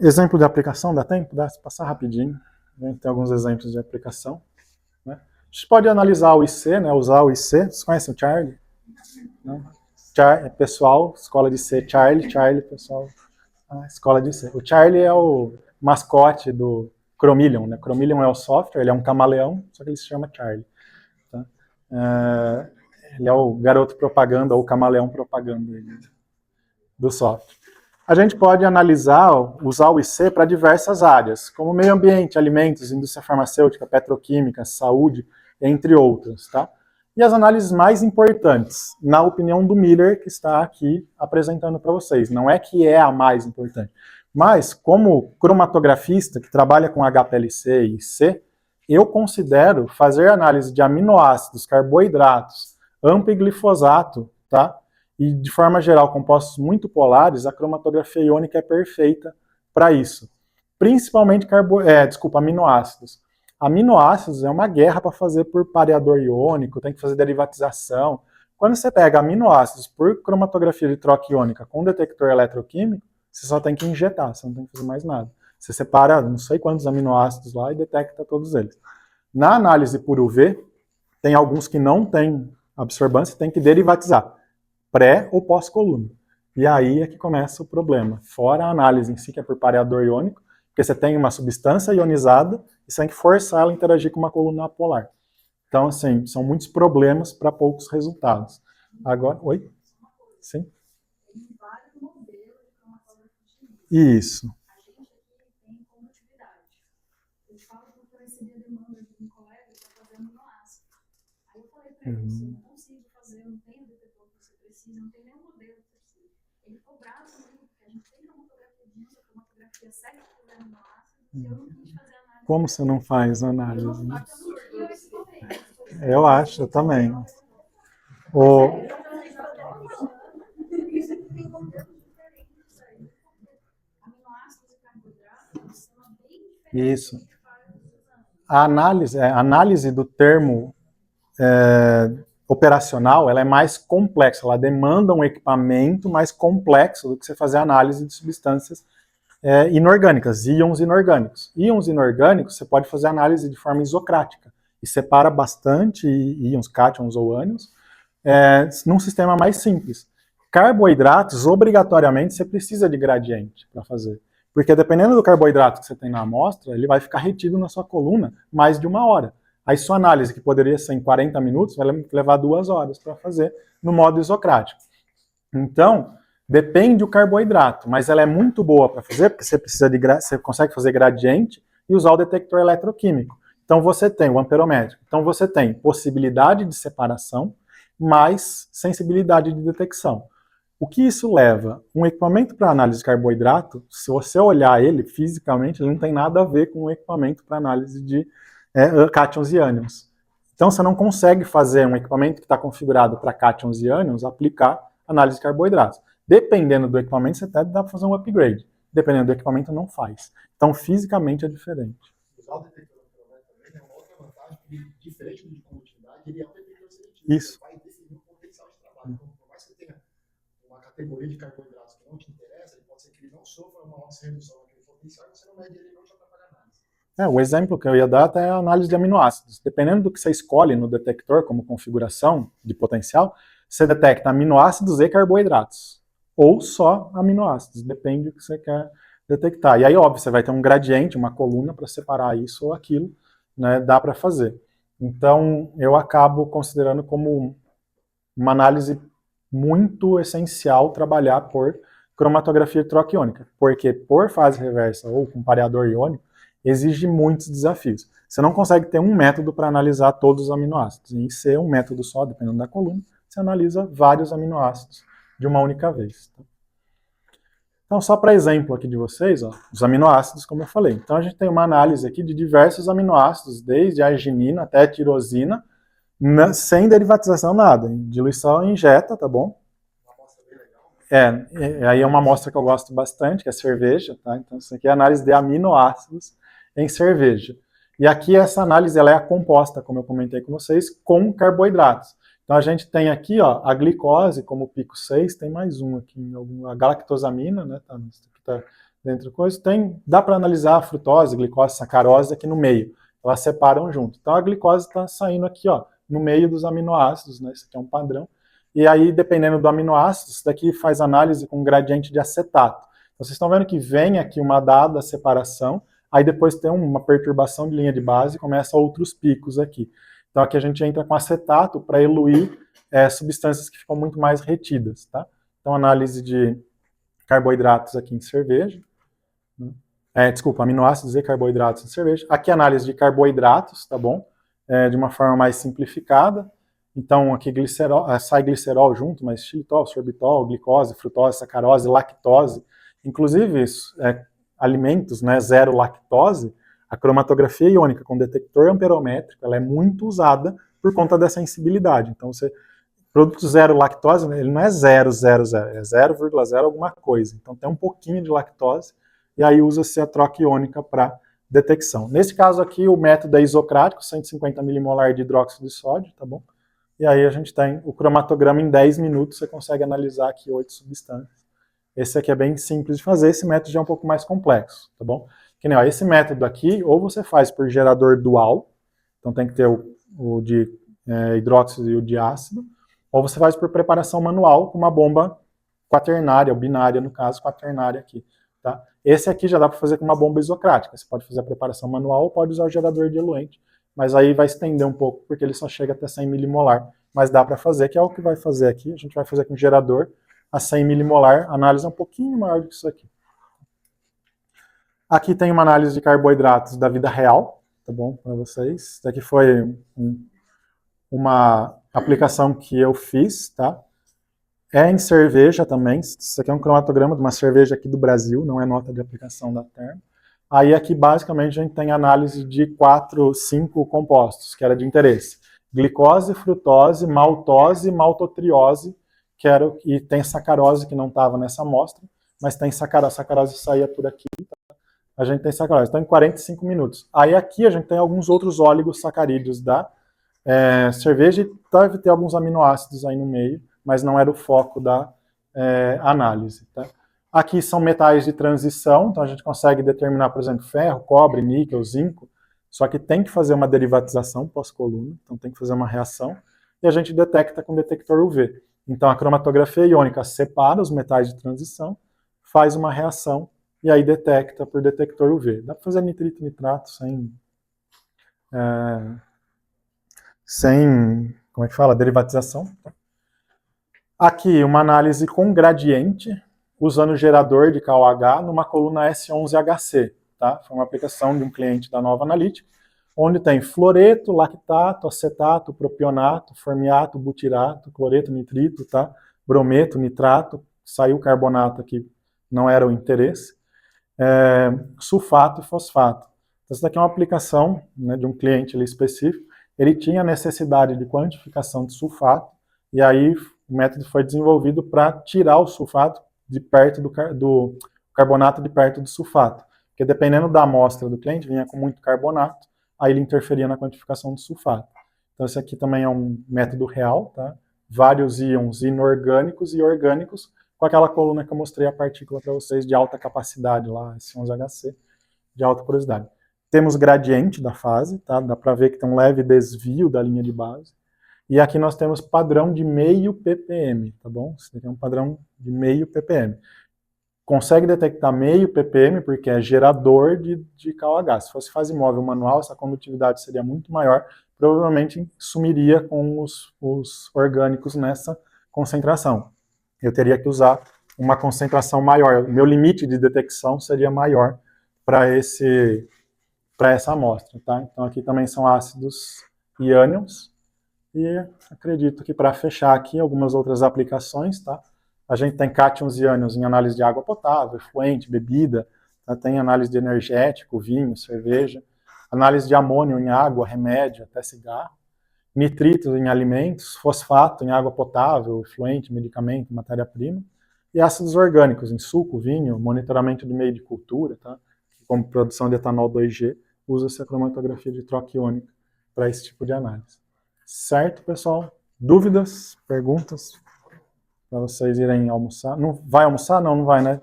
Exemplo de aplicação, dá tempo? Dá, se passar rapidinho. Né? Tem alguns exemplos de aplicação. Né? A gente pode analisar o IC, né? Usar o IC. Vocês conhecem o Charlie? Né? Pessoal, escola de C, Charlie, pessoal, escola de C. O Charlie é o mascote do Chromeleon, né? Chromeleon é o software, ele é um camaleão, só que ele se chama Charlie. Tá? Ele é o garoto propaganda, ou camaleão propaganda do software. A gente pode analisar, usar o IC para diversas áreas, como meio ambiente, alimentos, indústria farmacêutica, petroquímica, saúde, entre outras, tá? E as análises mais importantes, na opinião do Miller, que está aqui apresentando para vocês. Não é que é a mais importante, mas como cromatografista que trabalha com HPLC e C, eu considero fazer análise de aminoácidos, carboidratos, AMPA e glifosato, tá? E, de forma geral, compostos muito polares, a cromatografia iônica é perfeita para isso. Principalmente aminoácidos. Aminoácidos é uma guerra para fazer por pareador iônico, tem que fazer derivatização. Quando você pega aminoácidos por cromatografia de troca iônica com detector eletroquímico, você só tem que injetar, você não tem que fazer mais nada. Você separa não sei quantos aminoácidos lá e detecta todos eles. Na análise por UV, tem alguns que não têm absorvância, tem que derivatizar. Pré ou pós-coluna. E aí é que começa o problema. Fora a análise em si, que é por pareador iônico, porque você tem uma substância ionizada e você tem que forçar ela a interagir com uma coluna apolar. Então, assim, são muitos problemas para poucos resultados. Agora, oi? Sim? Isso. Não tem nenhum modelo preciso. Ele ficou bravo comigo, porque a gente tem cromatografia de uso, cromatografia certa por aminoácidos, e eu não quis fazer análise. Como você não faz análise? Né? Eu acho, eu também. Isso. A análise do termo operacional, ela é mais complexa, ela demanda um equipamento mais complexo do que você fazer análise de substâncias inorgânicas, íons inorgânicos. Íons inorgânicos, você pode fazer análise de forma isocrática, e separa bastante íons, cátions ou ânions, num sistema mais simples. Carboidratos, obrigatoriamente, você precisa de gradiente para fazer. Porque dependendo do carboidrato que você tem na amostra, ele vai ficar retido na sua coluna mais de 1 hora. Aí sua análise, que poderia ser em 40 minutos, vai levar 2 horas para fazer no modo isocrático. Então, depende do carboidrato, mas ela é muito boa para fazer, porque você consegue fazer gradiente e usar o detector eletroquímico. Então você tem o amperométrico. Então você tem possibilidade de separação, mais sensibilidade de detecção. O que isso leva? Um equipamento para análise de carboidrato, se você olhar ele fisicamente, ele não tem nada a ver com um equipamento para análise de cátions e ânions. Então você não consegue fazer um equipamento que está configurado para cátions e ânions aplicar análise de carboidratos. Dependendo do equipamento, você até dá para fazer um upgrade. Dependendo do equipamento, não faz. Então fisicamente é diferente. Usar o detector também é uma outra vantagem, porque diferente do de condutividade, ele é um detector seletivo. Isso. Vai definir o potencial de trabalho. Então, por mais que você tenha uma categoria de carboidratos que não te interessa, ele pode ser que ele não sofra uma alta redução naquele potencial e você não mede ele e não te atrapalha a análise. O exemplo que eu ia dar até é a análise de aminoácidos. Dependendo do que você escolhe no detector como configuração de potencial, você detecta aminoácidos e carboidratos. Ou só aminoácidos, depende do que você quer detectar. E aí, óbvio, você vai ter um gradiente, uma coluna para separar isso ou aquilo, né? Dá para fazer. Então, eu acabo considerando como uma análise muito essencial trabalhar por cromatografia de troca iônica, porque por fase reversa ou com pareador iônico, exige muitos desafios. Você não consegue ter um método para analisar todos os aminoácidos. Em ser um método só, dependendo da coluna, você analisa vários aminoácidos de uma única vez. Então, só para exemplo aqui de vocês, os aminoácidos, como eu falei. Então, a gente tem uma análise aqui de diversos aminoácidos, desde a arginina até a tirosina, sem derivatização nada. Diluição injeta, tá bom? Aí é uma amostra que eu gosto bastante, que é cerveja, tá? Então, isso aqui é a análise de aminoácidos em cerveja. E aqui essa análise ela é composta, como eu comentei com vocês, com carboidratos. Então a gente tem aqui a glicose como pico 6, tem mais um aqui, a galactosamina, né? Tá dentro da coisa, dá para analisar a frutose, glicose, sacarose aqui no meio. Elas separam junto. Então a glicose está saindo aqui, ó, no meio dos aminoácidos, né? Isso aqui é um padrão. E aí, dependendo do aminoácido, isso daqui faz análise com gradiente de acetato. Então, vocês estão vendo que vem aqui uma dada separação, aí depois tem uma perturbação de linha de base e começa outros picos aqui. Então aqui a gente entra com acetato para eluir substâncias que ficam muito mais retidas, tá? Então análise de carboidratos aqui em cerveja, desculpa, aminoácidos e carboidratos em cerveja. Aqui análise de carboidratos, tá bom? De uma forma mais simplificada. Então aqui sai glicerol junto, mas xilitol, sorbitol, glicose, frutose, sacarose, lactose. Inclusive alimentos, né, zero lactose, a cromatografia iônica com detector amperométrico, ela é muito usada por conta dessa sensibilidade. Então, produto zero lactose, ele não é 0,00, é 0,0 alguma coisa. Então, tem um pouquinho de lactose, e aí usa-se a troca iônica para detecção. Nesse caso aqui, o método é isocrático, 150 milimolar de hidróxido de sódio, tá bom? E aí a gente tem o cromatograma em 10 minutos, você consegue analisar aqui 8 substâncias. Esse aqui é bem simples de fazer, esse método já é um pouco mais complexo, tá bom? Que nem, ó, esse método aqui, ou você faz por gerador dual, então tem que ter o de hidróxido e o de ácido, ou você faz por preparação manual com uma bomba quaternária, ou binária no caso, quaternária aqui, tá? Esse aqui já dá para fazer com uma bomba isocrática, você pode fazer a preparação manual ou pode usar o gerador diluente, mas aí vai estender um pouco, porque ele só chega até 100 milimolar, mas dá para fazer, que é o que vai fazer aqui, a gente vai fazer com gerador a 100 milimolar, a análise é um pouquinho maior do que isso aqui. Aqui tem uma análise de carboidratos da vida real, tá bom, para vocês. Isso aqui foi uma aplicação que eu fiz, tá? É em cerveja também. Isso aqui é um cromatograma de uma cerveja aqui do Brasil, não é nota de aplicação da Thermo. Aí aqui basicamente a gente tem análise de 4, 5 compostos, que era de interesse. Glicose, frutose, maltose, maltotriose, e tem sacarose que não estava nessa amostra, mas tem sacarose. Sacarose saía por aqui, tá? A gente tem sacarose, então em 45 minutos. Aí aqui a gente tem alguns outros oligosacarídeos da cerveja e deve ter alguns aminoácidos aí no meio, mas não era o foco da análise, tá? Aqui são metais de transição, então a gente consegue determinar, por exemplo, ferro, cobre, níquel, zinco, só que tem que fazer uma derivatização pós-coluna, então tem que fazer uma reação, e a gente detecta com detector UV. Então a cromatografia iônica separa os metais de transição, faz uma reação, e aí detecta por detector UV. Dá para fazer nitrito e nitrato sem, como é que fala, derivatização. Aqui, uma análise com gradiente, usando o gerador de KOH numa coluna S11HC. Tá? Foi uma aplicação de um cliente da Nova Analytics, onde tem fluoreto, lactato, acetato, propionato, formiato, butirato, cloreto, nitrito, tá? Brometo, nitrato, saiu carbonato aqui, não era o interesse. Sulfato e fosfato. Então, essa daqui é uma aplicação, né, de um cliente ali específico. Ele tinha necessidade de quantificação de sulfato, e aí o método foi desenvolvido para tirar o sulfato de perto do carbonato de perto do sulfato. Porque dependendo da amostra do cliente, vinha com muito carbonato, aí ele interferia na quantificação do sulfato. Então esse aqui também é um método real, tá? Vários íons inorgânicos e orgânicos, com aquela coluna que eu mostrei a partícula para vocês de alta capacidade lá, S11HC, de alta porosidade. Temos gradiente da fase, tá? Dá para ver que tem um leve desvio da linha de base. E aqui nós temos padrão de meio ppm, tá bom? Esse aqui é um padrão de meio ppm. Consegue detectar meio ppm porque é gerador de KOH. Se fosse fase móvel manual, essa condutividade seria muito maior, provavelmente sumiria com os orgânicos nessa concentração. Eu teria que usar uma concentração maior. Meu limite de detecção seria maior para essa amostra, tá? Então aqui também são ácidos e ânions. E acredito que para fechar aqui algumas outras aplicações, tá? A gente tem cátions e ânions em análise de água potável, efluente, bebida, tá? Tem análise de energético, vinho, cerveja, análise de amônio em água, remédio, até cigarro, nitritos em alimentos, fosfato em água potável, efluente, medicamento, matéria-prima, e ácidos orgânicos em suco, vinho, monitoramento do meio de cultura, tá? Como produção de etanol 2G, usa-se a cromatografia de troca iônica para esse tipo de análise. Certo, pessoal? Dúvidas? Perguntas? Para vocês irem almoçar? Não vai almoçar? Não, não vai, né?